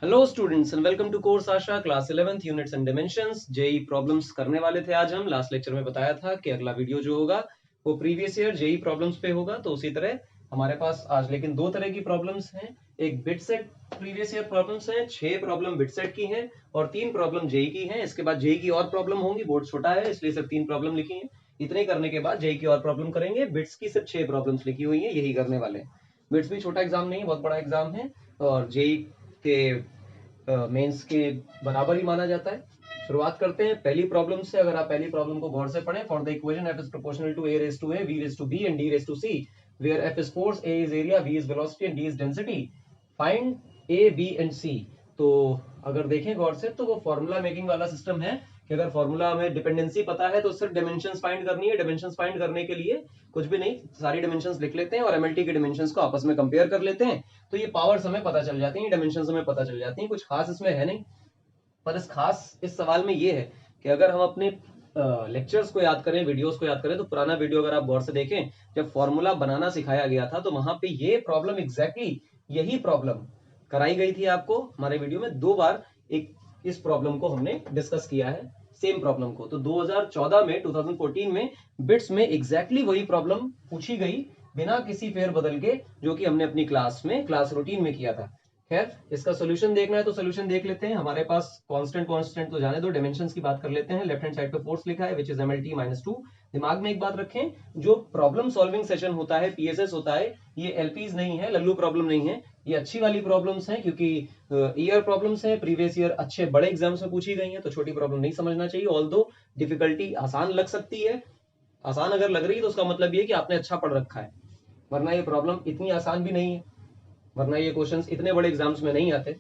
Hello students and welcome to course आशा class 11th units and dimensions JEE problems करने वाले थे। आज हम लास्ट लेक्चर में बताया था कि अगला वीडियो जो होगा वो प्रीवियस ईयर जेई प्रॉब्लम्स पे होगा। तो उसी तरह हमारे पास आज लेकिन दो तरह की प्रॉब्लम्स हैं। एक bit set previous year problems हैं, 6 प्रॉब्लम बिट सेट की हैं और 3 प्रॉब्लम जेई की हैं। इसके बाद जेई की और प्रॉब्लम होंगी, बोर्ड छोटा है इसलिए सिर्फ 3 प्रॉब्लम लिखी हैं। इतने करने के बाद जेई की और प्रॉब्लम करेंगे। बिट्स की सिर्फ 6 प्रॉब्लम्स लिखी हुई है, यही करने वाले हैं। बिट्स भी छोटा एग्जाम नहीं है, बहुत बड़ा एग्जाम है और जेई के मेंस के बराबर ही माना जाता है। शुरुआत करते हैं पहली प्रॉब्लम से। अगर आप पहली प्रॉब्लम को गौर से पढ़ें, for the equation f is proportional to a raised to a, b raised to b and d raised to c, where f is force, a is area, v is velocity and d is density, find a, b and c। तो अगर देखें गौर से तो वो formula making वाला system है कि अगर फॉर्मूला में डिपेंडेंसी पता है तो सिर्फ डायमेंशंस फाइंड करनी है। डायमेंशंस फाइंड करने के लिए कुछ भी नहीं, सारी डायमेंशंस लिख लेते हैं और एमएलटी के डायमेंशंस को आपस में कंपेयर कर लेते हैं, तो ये पावर्स हमें पता चल जाती हैं, डायमेंशंस हमें पता चल जाती हैं। कुछ खास इसमें है नहीं, पर इस सवाल में ये है कि अगर हम अपने लेक्चर्स को याद करें, वीडियोस को याद करें, तो पुराना वीडियो अगर आप गौर से देखें, जब फॉर्मूला बनाना सिखाया गया था तो वहां पे ये प्रॉब्लम एग्जैक्टली यही प्रॉब्लम कराई गई थी आपको। हमारे वीडियो में 2 बार एक इस प्रॉब्लम को हमने डिस्कस किया है, सेम प्रॉब्लम को। तो 2014 में 2014 में बिट्स में एग्जैक्टली वही प्रॉब्लम पूछी गई बिना किसी फेर बदल के, जो कि हमने अपनी क्लास रूटीन में किया था। खैर, इसका सोल्यूशन देखना है तो सोल्यूशन देख लेते हैं। हमारे पास कांस्टेंट तो जाने दो, डायमेंशंस की बात कर लेते हैं। लेफ्ट हैंड साइड पे फोर्स लिखा है विच इज mlt -2। दिमाग में एक बात रखें, जो प्रॉब्लम सॉल्विंग सेशन होता है, पीएसएस होता है, ये एलपीज नहीं है, लल्लू प्रॉब्लम नहीं है, ये अच्छी वाली प्रॉब्लम्स हैं, क्योंकि ईयर प्रॉब्लम्स हैं, प्रीवियस ईयर अच्छे बड़े एग्जाम्स में पूछी गई हैं, तो छोटी प्रॉब्लम नहीं समझना चाहिए। ऑल्दो डिफिकल्टी आसान लग सकती है, आसान अगर लग रही है तो उसका मतलब ये कि आपने अच्छा पढ़ रखा है, वरना ये प्रॉब्लम इतनी आसान भी नहीं है, वरना ये क्वेश्चंस इतने बड़े एग्जाम्स में नहीं आते।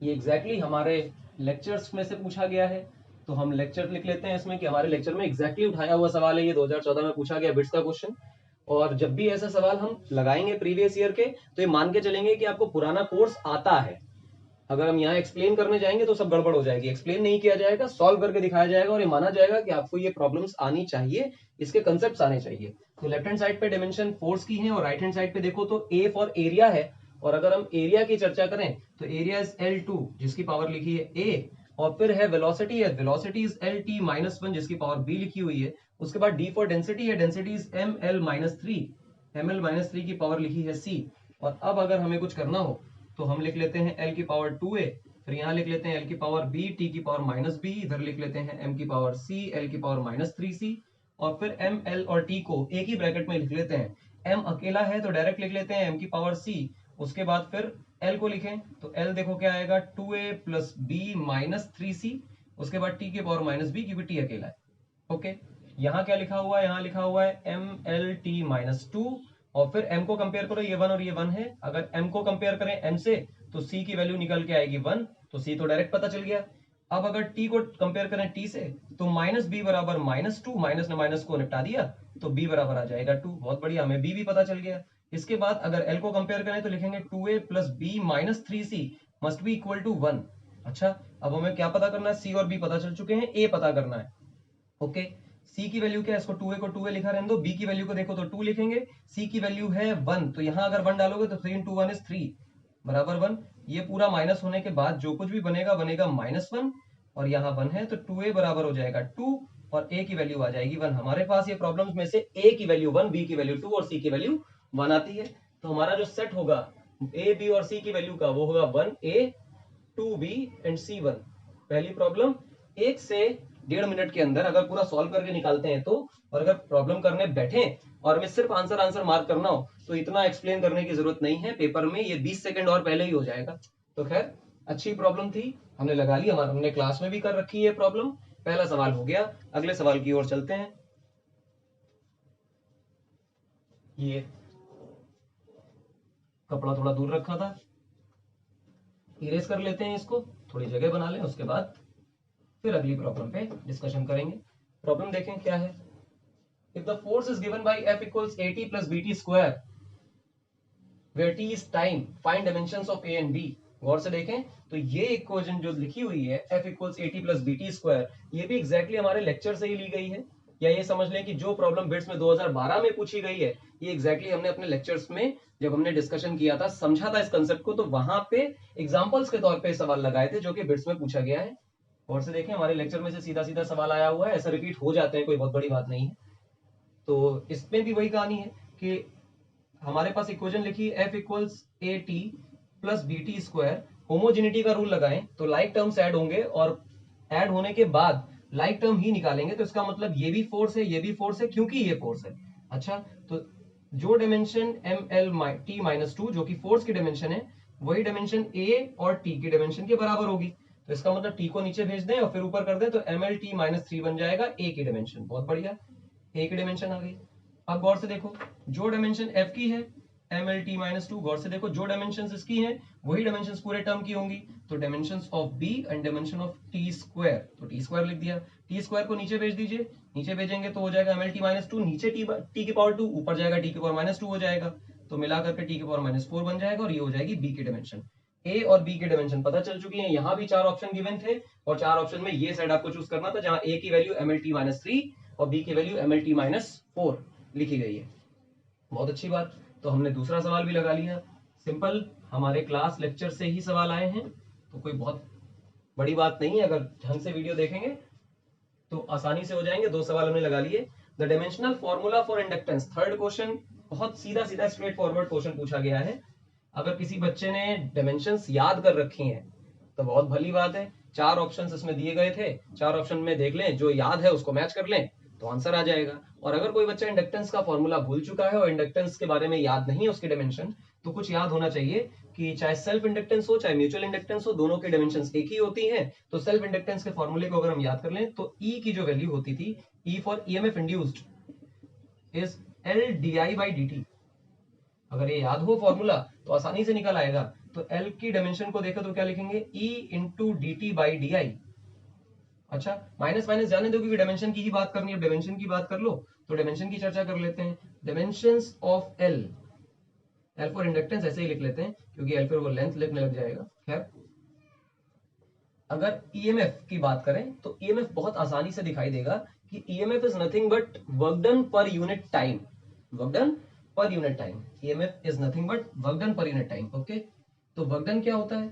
ये एग्जैक्टली हमारे लेक्चर्स में से पूछा गया है, तो हम लेक्चर लिख लेते हैं इसमें कि हमारे लेक्चर में एग्जैक्टली उठाया हुआ सवाल है। ये 2014 में पूछा गया बिट्स का क्वेश्चन, और जब भी ऐसा सवाल हम लगाएंगे प्रीवियस ईयर के, तो ये मान के चलेंगे कि आपको पुराना कोर्स आता है। अगर हम यहाँ एक्सप्लेन करने जाएंगे तो सब गड़बड़ हो जाएगी, एक्सप्लेन नहीं किया जाएगा, सॉल्व करके दिखाया जाएगा और ये माना जाएगा कि आपको ये प्रॉब्लम्स आनी चाहिए, इसके कंसेप्ट आने चाहिए। तो लेफ्ट हैंड साइड पे डायमेंशन फोर्स की है और राइट हैंड साइड पे देखो तो ए फॉर एरिया है, और अगर हम एरिया की चर्चा करें तो एरिया इज L2 जिसकी पावर लिखी है A, और फिर है वेलोसिटी इज LT-1 जिसकी पावर B लिखी हुई है। उसके बाद D फॉर डेंसिटी है, डेंसिटी इज ML-3 की पावर लिखी है C। और अब अगर हमें कुछ करना हो तो हम लिख लेते हैं L की पावर 2A, फिर यहाँ लिख लेते हैं L की पावर B, T की पावर -B, इधर लिख लेते हैं M की पावर C, L की पावर -3C, और फिर M, L और T को एक ही ब्रैकेट में लिख लेते हैं। M अकेला है तो डायरेक्ट लिख लेते हैं M की पावर C, उसके बाद फिर L को लिखें तो L देखो क्या आएगा 2A + B -3C, उसके बाद T की पावर -B क्योंकि T अकेला है। ओके, यहाँ क्या लिखा हुआ है, यहाँ लिखा हुआ है MLT-2, और फिर m को कंपेयर करो, ये 1 और ये 1 है। अगर m को कंपेयर करें m से तो c की वैल्यू निकल के आएगी 1, तो c तो डायरेक्ट पता चल गया। अब अगर t को कंपेयर करें t से तो -b बराबर -2, माइनस ने माइनस को निपटा दिया तो b बराबर आ जाएगा 2। बहुत बढ़िया, हमें b भी पता चल गया। इसके बाद अगर l को कंपेयर करें तो लिखेंगे 2a + b -3c must be equal to 1। अच्छा, अब हमें क्या पता करना है, c और b पता चल चुके हैं, a पता करना है। ओके, C की वैल्यू क्या है, इसको 2a को 2a लिखा रहने दो, B की वैल्यू को देखो तो 2 लिखेंगे, C की वैल्यू है 1, तो यहां अगर 1 डालोगे तो 3 × 1 = 3 बराबर 1। ये पूरा माइनस होने के बाद जो कुछ भी बनेगा बनेगा -1, और यहाँ 1 है तो 2a बराबर हो जाएगा 2 और a की वैल्यू आ जाएगी 1। हमारे पास ये प्रॉब्लम्स में से a की वैल्यू 1, b की वैल्यू 2 और c की वैल्यू 1 आती है। तो हमारा जो सेट होगा a, b और c की वैल्यू का, वो होगा 1a, 2b एंड c1। पहली प्रॉब्लम 1 से 1.5 मिनट के अंदर अगर पूरा सॉल्व करके निकालते हैं तो, और अगर प्रॉब्लम करने बैठे और हमें सिर्फ आंसर मार्क करना हो तो इतना एक्सप्लेन करने की जरूरत नहीं है, पेपर में ये 20 सेकंड और पहले ही हो जाएगा। तो खैर, अच्छी प्रॉब्लम थी, हमने लगा ली, हमने क्लास में भी कर रखी है प्रॉब्लम। पहला सवाल हो गया, अगले सवाल की ओर चलते हैं। ये कपड़ा थोड़ा दूर रखा था, इरेज कर लेते हैं इसको, थोड़ी जगह बना लें, उसके बाद फिर अगली प्रॉब्लम पे डिस्कशन करेंगे। प्रॉब्लम देखें क्या है। If the force is given by F equals AT plus BT square, where T is time, find dimensions of A and B। गौर से देखें तो ये इक्वेशन जो लिखी हुई है F equals AT plus BT square, ये भी एग्जैक्टली हमारे लेक्चर से ही ली गई है। या ये समझ लें कि जो प्रॉब्लम बिट्स में 2012 में पूछी गई है, ये एग्जैक्टली हमने अपने लेक्चर्स में जब हमने डिस्कशन किया था, समझा था इस कंसेप्ट को, तो वहां पे एग्जांपल्स के तौर पे सवाल लगाए थे जो कि बिट्स में पूछा गया है। और से देखें, हमारे लेक्चर में से सीधा सीधा सवाल आया हुआ है, ऐसा रिपीट हो जाते हैं, कोई बहुत बड़ी बात नहीं है। तो इसमें भी वही कहानी है कि हमारे पास इक्वेशन लिखी f equals a t plus b t square, homogeneity का रूल लगाएं तो लाइक टर्म्स ऐड होंगे और ऐड होने के बाद लाइक टर्म ही निकालेंगे, तो इसका मतलब ये भी फोर्स है, ये भी फोर्स है, क्योंकि ये फोर्स है। अच्छा, तो जो dimension M L T minus two जो कि फोर्स की डायमेंशन है, वही डायमेंशन ए और टी की डायमेंशन के बराबर होगी। तो इसका मतलब टी को नीचे भेज दें और फिर ऊपर कर दें, तो M L T minus three बन जाएगा ए की डायमेंशन। बहुत बढ़िया, ए की डायमेंशन आ गई। अब गौर से देखो, जो डायमेंशन एफ की है M L T minus two, गौर से देखो जो डायमेंशन इसकी है वही डायमेंशन पूरे टर्म की होंगी, तो dimension of b and dimension of t square, तो टी स्क्वायर लिख दिया। टी स्क्वायर को नीचे भेज दीजिए, नीचे भेजेंगे तो हो जाएगा M L T minus two, नीचे टी की पावर टू, ऊपर जाएगा टी की पावर माइनस टू हो जाएगा, तो मिला करके टी की पावर माइनस फोर बन जाएगा, और ये हो जाएगी बी की डायमेंशन। ए और बी की डायमेंशन पता चल चुकी है। यहाँ भी चार ऑप्शन गिवन थे और चार ऑप्शन में ये साइड आपको चूज करना था, जहां ए की value M L T minus three और बी की value M L T minus four लिखी गई है। बहुत अच्छी बात, तो हमने दूसरा सवाल भी लगा लिया। सिंपल, हमारे क्लास लेक्चर से ही सवाल आए हैं, तो कोई बहुत बड़ी बात नहीं है, अगर ढंग से वीडियो देखेंगे तो आसानी से हो जाएंगे। दो सवाल हमने लगा लिए। The dimensional formula for inductance, third question, बहुत सीधा सीधा स्ट्रेट फॉरवर्ड क्वेश्चन पूछा गया है। अगर किसी बच्चे ने डायमेंशंस याद कर रखी हैं तो बहुत भली बात है। चार ऑप्शंस इसमें दिए गए थे, चार ऑप्शन में देख लें, जो याद है उसको मैच कर लें तो आंसर आ जाएगा। और अगर कोई बच्चा इंडक्टेंस का फॉर्मूला भूल चुका है और इंडक्टेंस के बारे में याद नहीं है उसकी डायमेंशन, तो कुछ याद होना चाहिए कि चाहे सेल्फ इंडक्टेंस हो चाहे म्यूचुअल इंडक्टेंस हो, दोनों की डायमेंशंस एक ही होती हैं। तो सेल्फ इंडक्टेंस के फॉर्मूले को अगर हम याद कर लें तो ई की जो वैल्यू होती थी, E for EMF induced is L D I by D T. अगर ये याद हो फॉर्मूला तो आसानी से निकल आएगा। तो एल की डायमेंशन को देखो तो क्या लिखेंगे, E into D T by D I. अच्छा, माइनस माइनस जाने दो क्योंकि डायमेंशन की ही बात करनी है, डायमेंशन की बात कर लो तो डायमेंशन की चर्चा कर लेते हैं। Dimensions of L, L for inductance ऐसे ही लिख लेते हैं क्योंकि एल फिर वो लेंथ लिखने लग जाएगा। खैर, अगर ईएमएफ की बात करें तो ईएमएफ बहुत आसानी से दिखाई देगा कि EMF is nothing but work done per unit time, work done per unit time. EMF is nothing but work done per unit time. Okay, तो वर्क डन क्या होता है,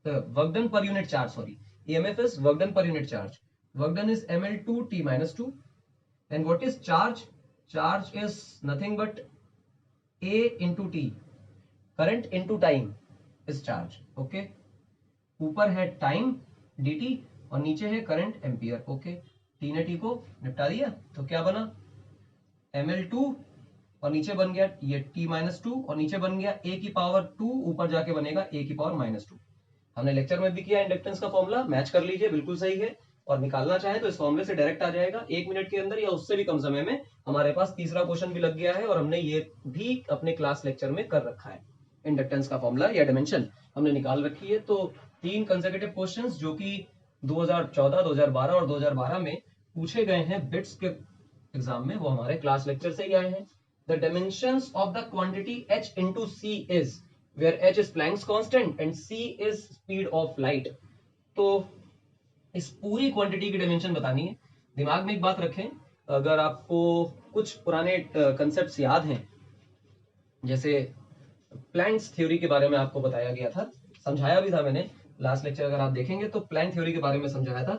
work done per unit charge, sorry, EMF is work done per unit charge. Work done is ml2 t minus 2. And what is charge? Charge is nothing but A into t. Current into time is charge. Okay. ऊपर है time dt और नीचे है current ampere. Okay, t ने t को निपटा दिया तो क्या बना, ml2 और नीचे बन गया ये t माइनस टू और नीचे बन गया a की पावर 2, ऊपर जाके बनेगा a की पावर माइनस 2। हमने लेक्चर में भी किया, इंडक्टेंस का फॉर्मूला मैच कर लीजिए, बिल्कुल सही है। और निकालना चाहे तो इस फॉर्मूले से डायरेक्ट आ जाएगा 1 मिनट के अंदर या उससे भी कम समय में। हमारे पास तीसरा क्वेश्चन भी लग गया है और हमने ये भी अपने क्लास लेक्चर में कर रखा है। इंडक्टेंस का फॉर्मूला या डायमेंशन हमने निकाल रखी है। तो 3 कंसेक्यूटिव क्वेश्चंस जो कि 2014, 2012 और 2012 में पूछे गए हैं बिट्स के एग्जाम में, वो हमारे क्लास लेक्चर से ही आए हैं। The dimensions of the quantity h into c is where h is Planck's constant and c is speed of light। तो इस पूरी क्वांटिटी की डायमेंशन बतानी है। दिमाग में एक बात रखें, अगर आपको कुछ पुराने कंसेप्ट्स याद हैं, जैसे प्लैंक्स थ्योरी के बारे में आपको बताया गया था, समझाया भी था मैंने लास्ट लेक्चर, अगर आप देखेंगे तो प्लैंक थ्योरी के बारे में समझाया था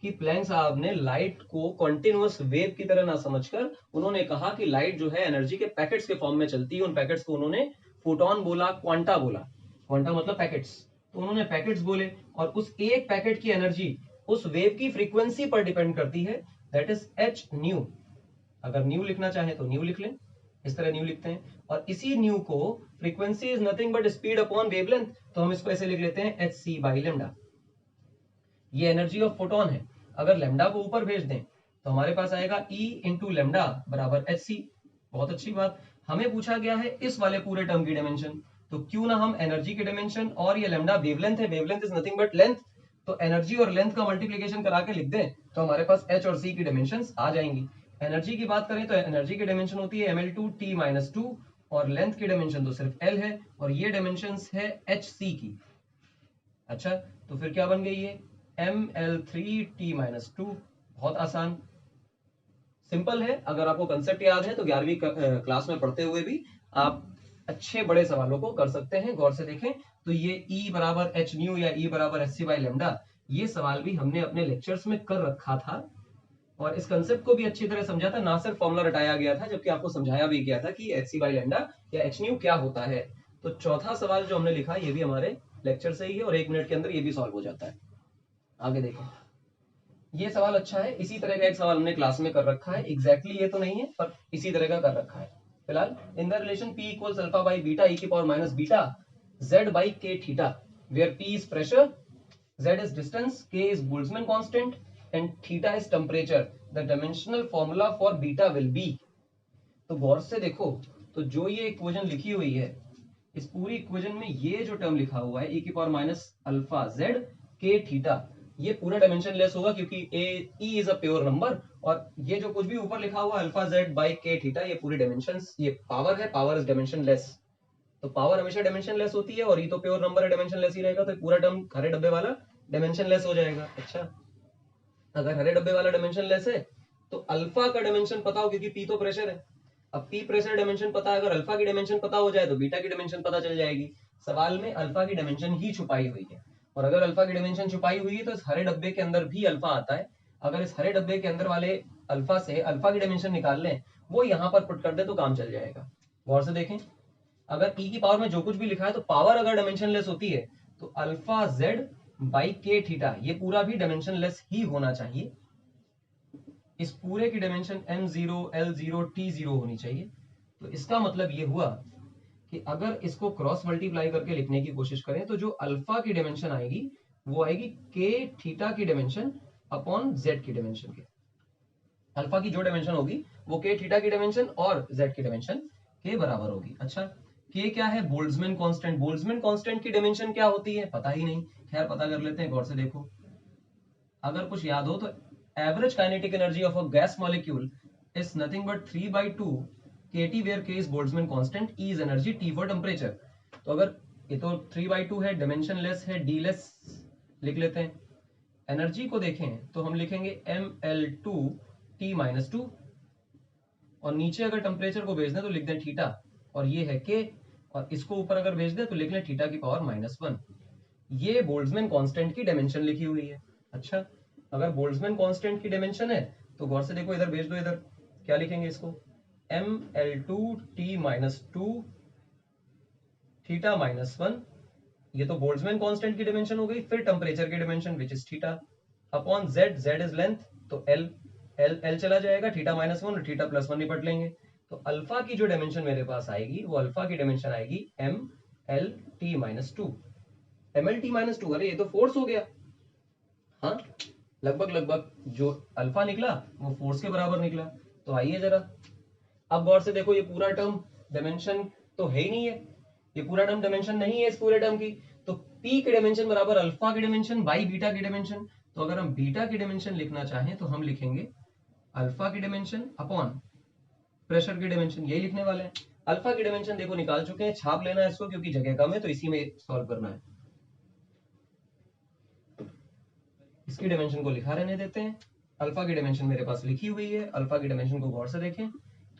कि प्लैंक साहब ने लाइट को कॉन्टिन्यूअस वेव की तरह ना समझकर उन्होंने कहा कि लाइट जो है एनर्जी के पैकेट्स के फॉर्म में चलती है। उन पैकेट्स को उन्होंने फोटोन बोला, क्वांटा बोला, क्वांटा मतलब पैकेट्स, तो उन्होंने पैकेट्स बोले और उस एक पैकेट की एनर्जी उस वेव की फ्रीक्वेंसी पर डिपेंड करती है, दैट इज एच न्यू। अगर न्यू लिखना चाहे तो न्यू लिख लें, इस तरह न्यू लिखते हैं, और इसी न्यू को frequency is nothing but speed upon wavelength, तो हम इसको ऐसे लिख लेते हैं एच सी बाई लेमडा। ये एनर्जी ऑफ फोटोन है। अगर लेमडा को ऊपर भेज दें तो हमारे पास आएगा E इंटू लेमडा बराबर एच सी। बहुत अच्छी बात, हमें पूछा गया है इस वाले पूरे टर्म की डायमेंशन, तो क्यों ना हम एनर्जी की डायमेंशन, और ये लेमडा वेवलेंथ है, wavelength is nothing but length, तो एनर्जी और लेंथ का मल्टीप्लीकेशन करा के लिख दें तो हमारे पास H और C की डायमेंशन आ जाएंगी। एनर्जी की बात करें तो एनर्जी की डायमेंशन होती है ml2t माइनस 2 और लेंथ की डायमेंशन तो सिर्फ L है और ये डायमेंशन है HC की। अच्छा, तो फिर क्या बन गई ये ml3t माइनस 2, बहुत आसान। सिंपल है, अगर आपको कंसेप्ट याद है तो 11वीं क्लास में पढ़ते हुए भी आप अच्छे बड़े सवालों को कर सकते हैं। गौर से देखें तो ये E बराबर एच न्यू या E बराबर एच सी बाई लेमडा, ये सवाल भी हमने अपने लेक्चर्स में कर रखा था और इस कंसेप्ट को भी अच्छी तरह समझा था, ना सिर्फ फॉर्मूला रटाया गया था जबकि आपको समझाया भी गया था कि एच सी बाई लेमडा या एच न्यू क्या होता है। तो चौथा सवाल जो हमने लिखा ये भी हमारे लेक्चर से ही है और 1 मिनट के अंदर ये भी सॉल्व हो जाता है। आगे देखें, ये सवाल अच्छा है, इसी तरह का एक सवाल हमने क्लास में कर रखा है, एग्जैक्टली ये तो नहीं है पर इसी तरह का कर रखा है। फिलहाल in the relation p equals alpha by beta e की power minus beta z by k theta where p is pressure, z is distance, k is Boltzmann constant and theta is temperature. The dimensional formula for beta will be। तो गौर से देखो तो जो ये equation लिखी हुई है, इस पूरी इक्वेशन में ये जो टर्म लिखा हुआ है e की power minus alpha z k theta, ये पूरा डायमेंशन लेस होगा क्योंकि e is a pure number और ये जो कुछ भी ऊपर लिखा हुआ alpha z by k theta ये पूरी डायमेंशन, ये पावर है, पावर इज डायमेंशन लेस। तो पावर हमेशा डायमेंशन लेस होती है और ये तो प्योर नंबर है, डायमेंशन लेस ही रहेगा, तो पूरा टर्म हरे डब्बे वाला डायमेंशन लेस हो जाएगा। अच्छा, अगर हरे डब्बे वाला डायमेंशन लेस है तो अल्फा का डायमेंशन पता हो क्योंकि p तो प्रेशर है, अब p प्रेशर डायमेंशन पता है, अगर अल्फा की डायमेंशन पता हो जाए तो बीटा की डायमेंशन पता चल जाएगी। सवाल में अल्फा की डायमेंशन ही छुपाई हुई है और अगर अल्फा की डायमेंशन छुपाई हुई है तो इस हरे डब्बे के अंदर भी अल्फा आता है। अगर इस हरे डब्बे के अंदर वाले अल्फा से अल्फा की डायमेंशन निकाल लें, वो यहाँ पर पुट कर दे तो काम चल जाएगा। गौर से देखें, अगर e की पावर में जो कुछ भी लिखा है तो पावर अगर डायमेंशन लेस होती है तो अल्फा z बाई के थीटा ये पूरा भी डायमेंशन लेस ही होना चाहिए। इस पूरे की डायमेंशन m0 l0 t0 होनी चाहिए। तो इसका मतलब ये हुआ कि अगर इसको क्रॉस मल्टीप्लाई करके लिखने की कोशिश करें तो जो अल्फा की डायमेंशन आएगी वो आएगी के थीटा की डायमेंशन अपॉन z की डायमेंशन के। अल्फा की जो डायमेंशन होगी वो के थीटा की डायमेंशन और z की डायमेंशन के बराबर होगी। अच्छा, के क्या है? Boltzmann constant. बोल्ट्जमैन कांस्टेंट की डायमेंशन क्या होती है पता ही नहीं, खैर पता कर लेते हैं। गौर से देखो, अगर कुछ याद हो तो average kinetic energy of a gas molecule is nothing but 3/2 kT where k is Boltzmann constant, E is energy, T for temperature. तो अगर ये तो 3/2 है, डायमेंशन लेस है, D लेस लिख लेते हैं। एनर्जी को देखें तो हम लिखेंगे mL2T-2 और नीचे अगर टेम्परेचर को भेज दें तो लिख दें थीटा और ये है के, और इसको ऊपर अगर भेज दें तो लिख लें थीटा की पावर -1। ये बोल्ट्जमैन कांस्टेंट की डायमेंशन लिखी हुई है। अच्छा, अगर बोल्ट्जमैन कांस्टेंट की डायमेंशन है तो गौर से देखो, इधर भेज दो, इधर क्या लिखेंगे इसको, mL2T-2 थीटा -1, ये तो बोल्ट्जमैन कांस्टेंट की डायमेंशन हो गई। फिर टेम्परेचर की dimension which is theta upon z, z is length तो l, l चला जाएगा, थीटा -1 और थीटा +1 निपट लेंगे। तो अल्फा की जो डायमेंशन मेरे पास आएगी वो अल्फा की डायमेंशन आएगी mLT-2। mLT-2, अरे ये तो फोर्स हो गया। हाँ, लगभग जो अल्फा निकला वो फोर्स के बराबर निकला। तो आइए जरा अब गौर से देखो, ये पूरा टर्म डायमेंशन तो है ही नहीं है, ये पूरा टर्म डायमेंशन नहीं है इस पूरे टर्म की। तो p की डायमेंशन बराबर अल्फा की डायमेंशन बाई बीटा की डायमेंशन। तो अगर हम बीटा की डायमेंशन लिखना चाहें तो हम लिखेंगे अल्फा की डायमेंशन अपॉन प्रेशर की डायमेंशन, यही लिखने वाले हैं। अल्फा की डायमेंशन देखो निकाल चुके हैं, छाप लेना है इसको क्योंकि जगह कम है तो इसी में सॉल्व करना है। इसकी डायमेंशन को लिखा रहने देते हैं। अल्फा की डायमेंशन मेरे पास लिखी हुई है, अल्फा की डायमेंशन को गौर से देखें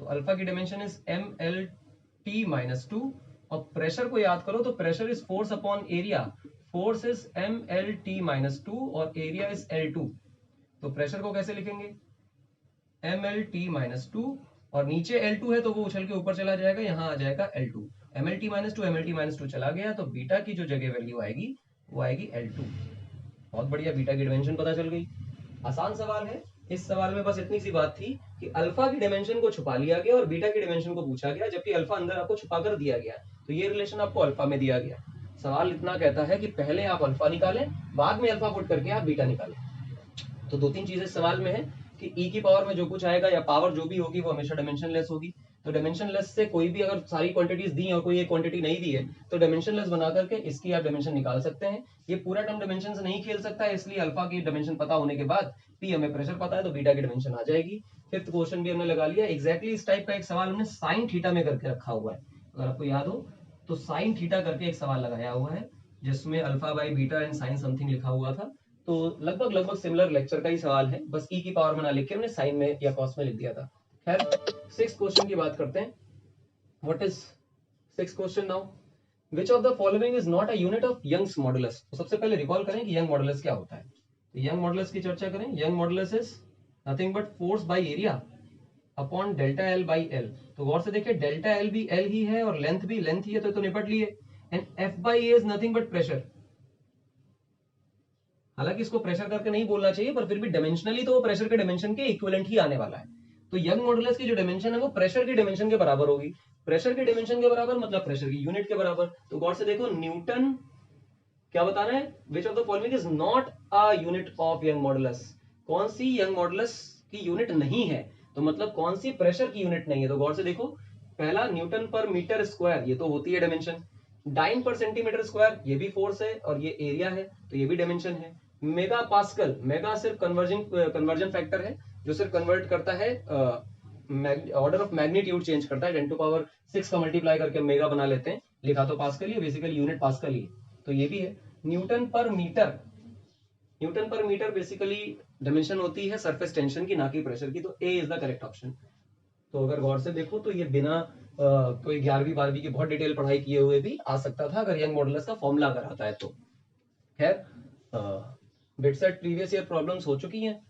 तो अल्फा की डायमेंशन इज mLT-2 और प्रेशर को याद करो तो pressure is force upon area, force is mLT-2 और एरिया इज L2। तो प्रेशर को कैसे लिखेंगे, mLT-2 और नीचे L2 है तो वो उछल के ऊपर चला जाएगा, यहाँ आ जाएगा L2। mLT-2 चला गया तो बीटा की जो जगह वैल्यू आएगी वो आएगी L2। बहुत बढ़िया, बीटा की डायमेंशन पता चल गई। आसान सवाल है। इस सवाल में बस इतनी सी बात थी कि अल्फा की डायमेंशन को छुपा लिया गया और बीटा की डायमेंशन को पूछा गया, जबकि अल्फा अंदर आपको छुपा कर दिया गया। तो ये रिलेशन आपको अल्फा में दिया गया। सवाल इतना कहता है कि पहले आप अल्फा निकालें, बाद में अल्फा पुट करके आप बीटा निकालें। तो 2-3 चीजें सवाल में है कि e की पावर में जो कुछ आएगा या पावर जो भी होगी वो हमेशा डायमेंशन लेस होगी। तो डायमेंशन लेस से कोई भी अगर सारी क्वांटिटीज दी और कोई एक क्वांटिटी नहीं दी है तो डायमेंशन लेस बना करके इसकी आप डायमेंशन निकाल सकते हैं। ये पूरा टर्म डायमेंशन से नहीं खेल सकता है, इसलिए अल्फा की डायमेंशन पता होने के बाद p हमें प्रेशर पता है तो बीटा की डायमेंशन आ जाएगी। फिफ्थ क्वेश्चन भी हमने लगा लिया। एग्जैक्टली इस टाइप का एक सवाल हमने साइन थीटा में करके रखा हुआ है, अगर आपको याद हो तो साइन थीटा करके एक सवाल लगाया हुआ है जिसमें alpha by beta and sine something लिखा हुआ था। तो लगभग लगभग सिमिलर लेक्चर का ही सवाल है, बस ई की पावर में ना लिख के हमने साइन में या कॉस में लिख दिया था। खैर 6th क्वेश्चन की बात करते हैं। What is 6th question now, which of the following is not a unit of Young's modulus. तो सबसे पहले रिकॉल करें कि यंग मॉडुलस क्या होता है। तो यंग मॉडुलस की चर्चा करें। Young modulus is nothing but force by area upon delta L by L. तो गौर से देखिए डेल्टा एल भी एल ही है और लेंथ भी लेंथ ही है, तो निपट लिए। And F by A is nothing but pressure. हालांकि इसको प्रेशर करके नहीं बोलना चाहिए, पर फिर भी डायमेंशनली तो वो प्रेशर के डायमेंशन के इक्विवेलेंट ही आने वाला है। तो यंग मॉडुलस की जो डायमेंशन है वो प्रेशर के डायमेंशन के बराबर होगी। प्रेशर के डायमेंशन के बराबर मतलब प्रेशर की यूनिट के बराबर। तो गौर से देखो न्यूटन क्या बता रहे हैं, विच of the following is not a unit of young modulus. कौन सी यंग मॉडुलस की यूनिट नहीं है, तो मतलब कौन सी प्रेशर की यूनिट नहीं है। तो गौर से देखो पहला न्यूटन पर मीटर स्क्वायर, ये तो होती है डायमेंशन। डाइन पर सेंटीमीटर स्क्वायर, ये भी फोर्स है और ये एरिया है, तो ये भी डायमेंशन है। मेगा पास्कल, मेगा सिर्फ कन्वर्जन फैक्टर है जो सिर्फ कन्वर्ट करता है, ऑर्डर ऑफ मैग्नीट्यूड चेंज करता है, 10 टू पावर 6 का मल्टीप्लाई करके मेगा बना लेते हैं, लिखा तो पास्कल ही, बेसिकली यूनिट पास्कल ही, तो ये भी है। न्यूटन पर मीटर, न्यूटन पर मीटर बेसिकली डायमेंशन होती है सरफेस टेंशन की, ना कि प्रेशर की, तो ए इज द करेक्ट ऑप्शन। तो अगर गौर से देखो तो ये बिना कोई 11वीं 12वीं की बहुत डिटेल पढ़ाई किए हुए भी आ सकता था अगर यंग मॉडुलस का फॉर्मूला अगर आता है तो। खैर बिटसेट प्रीवियस ईयर प्रॉब्लम्स हो चुकी हैं,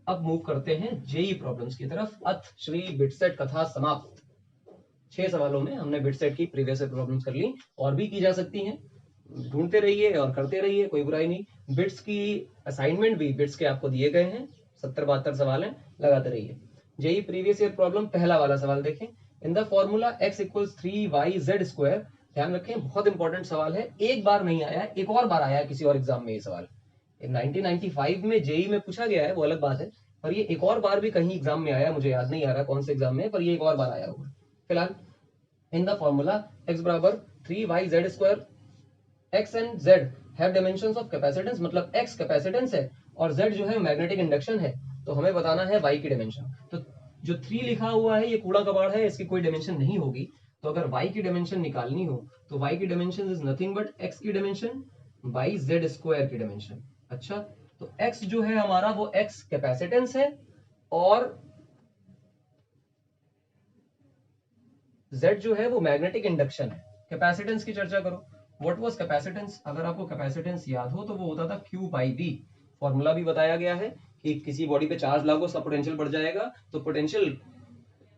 अब मूव करते हैं जेई प्रॉब्लम्स की तरफ। अथ श्री बिटसेट कथा समाप्त। 6 सवालों में हमने बिटसेट की प्रीवियस ईयर प्रॉब्लम्स कर ली, और भी की जा सकती हैं, ढूंढते रहिए और करते रहिए, कोई बुराई नहीं। बिट्स की असाइनमेंट भी बिट्स के आपको दिए गए हैं, 70-72 सवाल हैं, लगाते रहिए। जेई प्रीवियस ईयर प्रॉब्लम पहला वाला सवाल देखें। In the formula x equals 3yz square, ध्यान रखें बहुत इंपॉर्टेंट सवाल है, एक बार नहीं आया, एक और बार आया किसी और एग्जाम में ये सवाल। 1995 में जेई में पूछा गया है, वो अलग बात है, पर ये एक और बार भी कहीं एग्जाम में आया, मुझे याद नहीं आ रहा कौन से एग्जाम में, पर ये एक और बार आया हुआ। फिलहाल इन द फॉर्मूला x बराबर 3yz square, x and z have dimensions of capacitance, मतलब x कैपेसिटेंस है और z जो है मैग्नेटिक इंडक्शन है, तो हमें बताना है y की डायमेंशन। तो जो 3 लिखा हुआ है ये कूड़ा कबाड़ है, इसकी कोई डायमेंशन नहीं होगी। तो अगर y की डायमेंशन निकालनी हो तो y की dimension is nothing but x की डायमेंशन बाई z स्क्वायर की डायमेंशन। अच्छा, तो x जो है हमारा वो x कैपेसिटेंस है और z जो है वो मैग्नेटिक इंडक्शन है। कैपेसिटेंस की चर्चा करो। व्हाट वाज कैपेसिटेंस, अगर आपको कैपेसिटेंस याद हो तो वो होता था Q बाई V। फॉर्मूला भी बताया गया है कि किसी बॉडी पे चार्ज लागू उसका पोटेंशियल बढ़ जाएगा, तो पोटेंशियल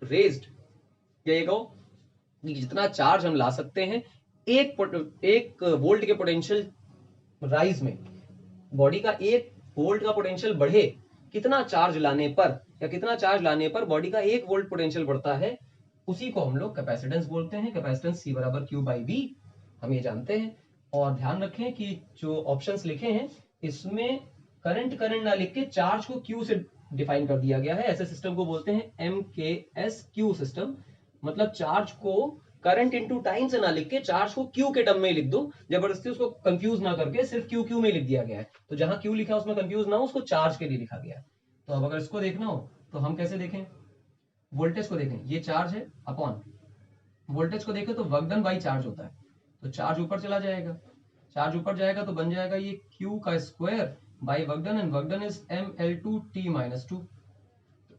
रेज्ड, या ये कहो कि जितना चार्ज हम ला सकते हैं एक वोल्ट के पोटेंशियल राइज में, बॉडी का 1 वोल्ट का पोटेंशियल बढ़े, कितना चार्ज लाने पर या कितना चार्ज लाने पर बॉडी का 1 वोल्ट पोटेंशियल बढ़ता है, उसी को हम लोग कैपेसिटेंस बोलते हैं। कैपेसिटेंस C बराबर Q बाई V, हम ये जानते हैं। और ध्यान रखें कि जो ऑप्शंस लिखे हैं इसमें करंट ना लिख के चार्ज को Q से डिफाइन कर दिया गया है। ऐसे सिस्टम को बोलते हैं MKSQ सिस्टम, मतलब चार्ज को करंट इनटू टाइम से ना लिख के चार्ज को Q के टर्म में लिख दो, जबरदस्ती उसको कंफ्यूज ना करके सिर्फ Q में लिख दिया गया है। तो जहां Q लिखा उसमें कंफ्यूज ना हो, उसको चार्ज के लिए लिखा गया है। तो अब अगर इसको देखना हो तो हम कैसे देखें, वोल्टेज को देखें, ये चार्ज है अपॉन वोल्टेज को देखें तो वर्क डन बाई चार्ज होता है, तो चार्ज ऊपर चला जाएगा, चार्ज ऊपर जाएगा तो बन जाएगा ये Q का square by work done, and work done is ML2T-2।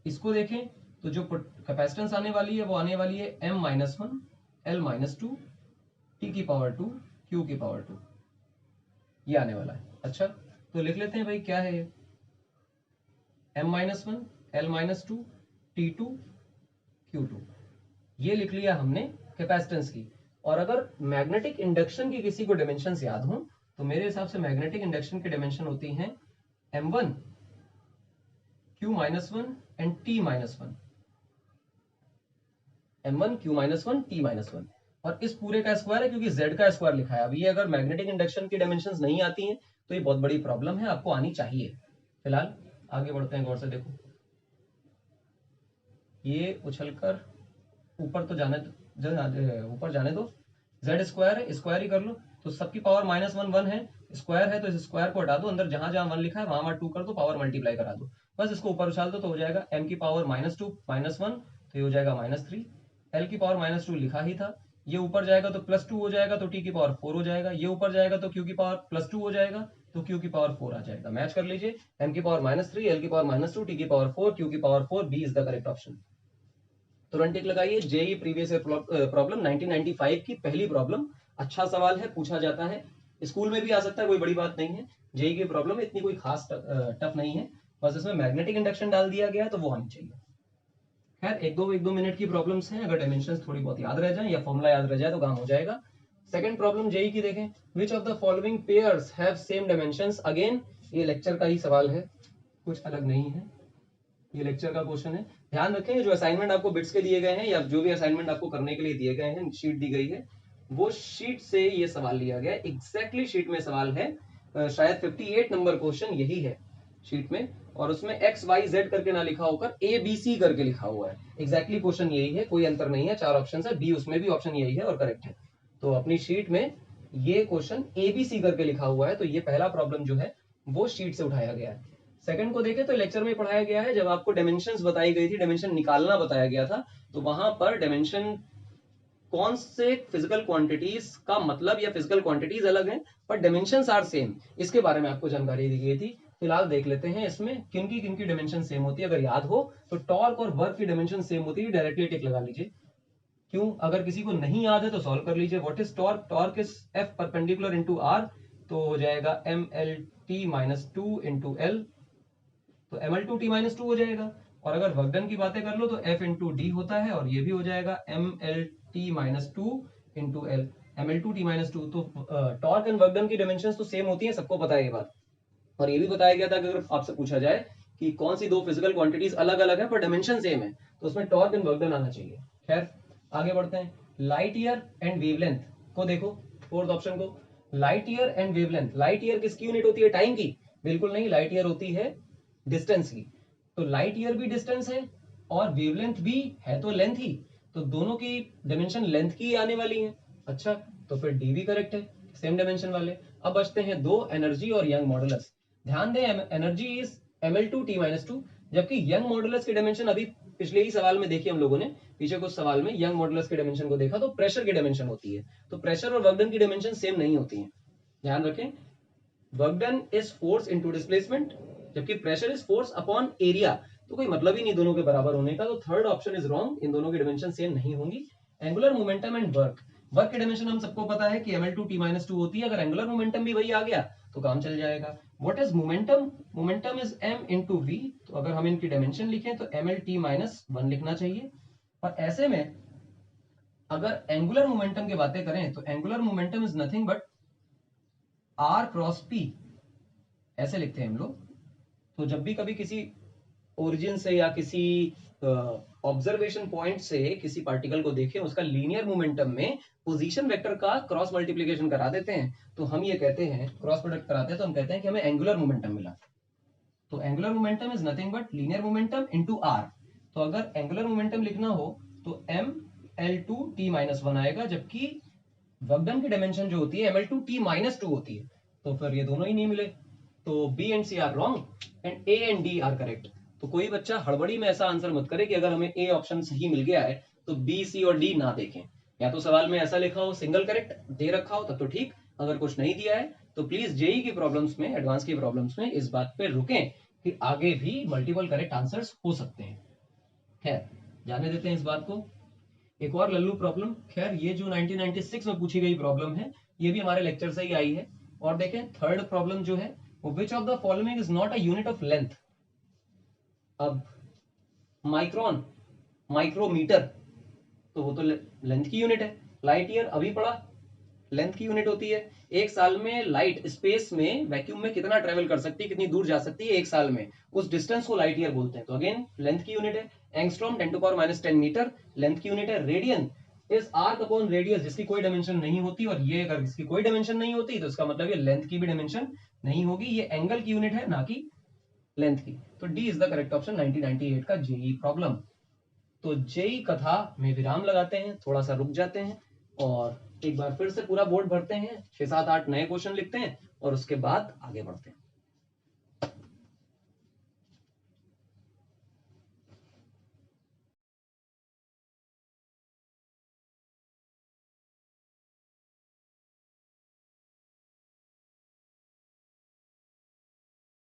इसको देखें तो जो कैपेसिटेंस आने वाली है वो आने वाली है M-1 L-2 T की पावर 2 Q की पावर 2, ये आने वाला है। अच्छा, तो लिख लेते हैं भाई क्या है ये, M-1 L-2 T2 Q2, ये लिख लिया हमने कैपेसिटेंस की। और अगर मैग्नेटिक इंडक्शन की किसी को डायमेंशंस याद हो तो मेरे हिसाब से मैग्नेटिक इंडक्शन की डायमेंशन होती है M1 Q-1 and T-1, M1 Q-1 T-1, और इस पूरे का स्क्वायर है क्योंकि Z का स्क्वायर लिखा है। अब ये अगर मैग्नेटिक इंडक्शन की डायमेंशंस नहीं आती हैं तो ये बहुत बड़ी प्रॉब्लम है, आपको आनी चाहिए। फिलहाल आगे बढ़ते हैं, गौर से देखो, ये उछलकर ऊपर तो ऊपर जाने दो, Z स्क्वायर है, स्क्वायर ही कर लो, तो सबकी पावर -1 है, स्क्वायर है तो इस स्क्वायर को हटा दो, अंदर जहां जहां 1 लिखा है वहां 2 कर दो, पावर मल्टीप्लाई करा दो, बस इसको ऊपर उछाल दो तो हो जाएगा m की पावर -2 -1, तो ये हो जाएगा -3। l की पावर -2 लिखा ही था, ये ऊपर जाएगा तो +2 हो जाएगा, तो t की पावर 4 हो जाएगा, ये ऊपर जाएगा तो q की पावर +2 हो जाएगा, तो q की पावर 4 आ जाएगा। मैच कर लीजिए, m की पावर -3, l की पावर -2, t की पावर 4, q की power 4, b is the correct option. तुरंत टिक लगाइए। जेई प्रीवियस ईयर प्रॉब्लम 1995 की पहली प्रॉब्लम, अच्छा सवाल है, पूछा जाता है, स्कूल में भी आ सकता है, कोई बड़ी बात नहीं है। जेई की प्रॉब्लम इतनी कोई खास टफ नहीं है, बस इसमें मैग्नेटिक इंडक्शन डाल दिया गया है तो वो होनी चाहिए। खैर एक दो मिनट की प्रॉब्लम्स हैं, अगर डायमेंशंस थोड़ी बहुत याद रह जाए या फॉर्मूला याद रह जाए तो काम हो जाएगा। सेकंड प्रॉब्लम जेई की देखें, विच of the following pairs have same dimensions. Again ये लेक्चर का ही सवाल है, कुछ अलग नहीं है, ये लेक्चर का क्वेश्चन है। ध्यान रखें जो असाइनमेंट आपको बिट्स के दिए गए हैं या जो भी असाइनमेंट आपको करने के लिए दिए गए हैं, शीट दी गई है, वो शीट से ये सवाल लिया गया है। एग्जैक्टली शीट में सवाल है, शायद 58 नंबर क्वेश्चन यही है शीट में, और उसमें एक्स वाई जेड करके ना लिखा होकर ए बी सी करके लिखा हुआ है। एग्जैक्टली क्वेश्चन यही है, कोई अंतर नहीं है, 4 ऑप्शन है, बी उसमें भी ऑप्शन यही है और करेक्ट है। तो अपनी शीट में ये क्वेश्चन ए बी सी करके लिखा हुआ है, तो ये पहला प्रॉब्लम जो है वो शीट से उठाया गया है। सेकंड को देखें तो लेक्चर में पढ़ाया गया है, जब आपको डायमेंशंस बताई गई थी, डायमेंशन निकालना बताया गया था, तो वहां पर डायमेंशन कौन से फिजिकल क्वांटिटीज का मतलब या फिजिकल क्वांटिटीज अलग हैं पर डायमेंशंस आर सेम, इसके बारे में आपको जानकारी दी गई थी। फिलहाल देख लेते हैं इसमें किनकी किनकी डायमेंशन सेम होती है। अगर याद हो तो टॉर्क और वर्क की डायमेंशन सेम होती है, डायरेक्टली टिक लगा लीजिए। क्यों, अगर किसी को नहीं याद है तो सॉल्व कर लीजिए। What is torque? Torque is F perpendicular into R, तो हो जाएगा mlt-2 इंटू एल, तो ml2t-2 हो जाएगा। और अगर वर्क डन की बातें कर लो तो F इंटू डी होता है, और ये भी हो जाएगा mlt-2 इंटू एल, ml2t-2। तो टॉर्क एंड वर्क डन की डायमेंशंस तो सेम होती हैं, सबको पता है ये बात। और ये भी बताया गया था कि अगर आपसे पूछा जाए कि कौन सी दो फिजिकल क्वांटिटीज अलग अलग है पर डायमेंशन सेम है, तो उसमें टॉर्क एंड वर्क डन आना चाहिए। खैर आगे बढ़ते हैं। लाइट ईयर एंड वेवलेंथ को देखो, फोर्थ ऑप्शन को। Light year and wavelength, light year किसकी यूनिट होती है? टाइम की? बिल्कुल नहीं, लाइट ईयर होती है डिस्टेंस की। तो लाइट ईयर भी डिस्टेंस है और वेवलेंथ भी है, तो लेंथ ही, तो दोनों की डायमेंशन लेंथ की आने वाली है। अच्छा, तो फिर डी भी करेक्ट है, सेम डायमेंशन वाले। अब बचते हैं दो, एनर्जी और यंग मॉडुलस। ध्यान दें एनर्जी इज ml2t-2, जबकि यंग मॉडुलस की डायमेंशन अभी पिछले ही सवाल में देखी हम लोगों ने, पीछे कुछ सवाल में यंग मॉडुलस की डायमेंशन को देखा तो प्रेशर की डायमेंशन होती है, तो प्रेशर और वर्क डन की डायमेंशन सेम नहीं होती है। ध्यान रखें, work done is force into displacement, जबकि pressure is force upon area, तो कोई मतलब ही नहीं दोनों के बराबर होने का, तो थर्ड ऑप्शन इज रॉन्ग, इन दोनों की डायमेंशन सेम नहीं होंगी। Angular momentum and work, work की डायमेंशन हम सबको पता है कि ml2t-2 होती है, अगर एंगुलर मोमेंटम भी वही आ गया तो काम चल जाएगा। What is momentum? Momentum is m into V, तो अगर हम इनकी डायमेंशन लिखें तो mlt-1 लिखना चाहिए। और ऐसे में अगर एंगुलर मोमेंटम की बातें करें तो angular momentum is nothing but r cross p, ऐसे लिखते हैं हम लोग। तो जब भी कभी किसी ओरिजिन से या किसी ऑब्जर्वेशन पॉइंट से किसी पार्टिकल को देखें, उसका लीनियर मोमेंटम में पोजीशन वेक्टर का क्रॉस मल्टीप्लिकेशन करा देते हैं, तो हम ये कहते हैं, क्रॉस प्रोडक्ट कराते हैं तो हम कहते हैं कि हमें एंगुलर मोमेंटम मिला। तो angular momentum is nothing but linear momentum into R. तो अगर एंगुलर मोमेंटम लिखना हो तो ml2t-1 आएगा, जबकि वर्क डन की डायमेंशन जो होती है ml2t-2 होती है, तो फिर ये दोनों ही नहीं मिले, तो B and C are wrong and A and D are correct. तो कोई बच्चा हड़बड़ी में ऐसा आंसर मत करे कि अगर हमें ए ऑप्शन सही मिल गया है तो बी सी और डी ना देखें, या तो सवाल में ऐसा लिखा हो सिंगल करेक्ट दे रखा हो तब तो ठीक, अगर कुछ नहीं दिया है तो प्लीज जेई की प्रॉब्लम्स में, एडवांस की प्रॉब्लम्स में इस बात पे रुकें कि आगे भी मल्टीपल करेक्ट आंसर्स हो सकते हैं। खैर जाने देते हैं इस बात को। एक और लल्लू प्रॉब्लम, खैर ये जो 1996 में पूछी गई प्रॉब्लम है ये भी हमारे लेक्चर से ही आई है। और देखें थर्ड प्रॉब्लम जो है वो, विच of the following is not a unit of length. अब माइक्रोन, माइक्रोमीटर, तो वो तो लेंथ की यूनिट है। लाइट ईयर अभी पढ़ा, लेंथ की यूनिट होती है। एक साल में लाइट स्पेस में वैक्यूम में कितना ट्रेवल कर सकती है, कितनी दूर जा सकती है एक साल में, उस डिस्टेंस को लाइट ईयर बोलते हैं, तो अगेन लेंथ की यूनिट है। एंगस्ट्रॉम 10⁻⁻10 मीटर लेंथ की यूनिट है। Radian is arc upon radius, जिसकी कोई डायमेंशन नहीं होती, और ये अगर इसकी कोई डायमेंशन नहीं होती तो इसका मतलब ये लेंथ की भी डायमेंशन नहीं होगी, ये एंगल की यूनिट है ना कि लेंथ की। तो D is the correct option 1998 का जेई प्रॉब्लम। तो जेई कथा में विराम लगाते हैं, थोड़ा सा रुक जाते हैं और एक बार फिर से पूरा बोर्ड भरते हैं, 6 7 8 नए क्वेश्चन लिखते हैं और उसके बाद आगे बढ़ते हैं।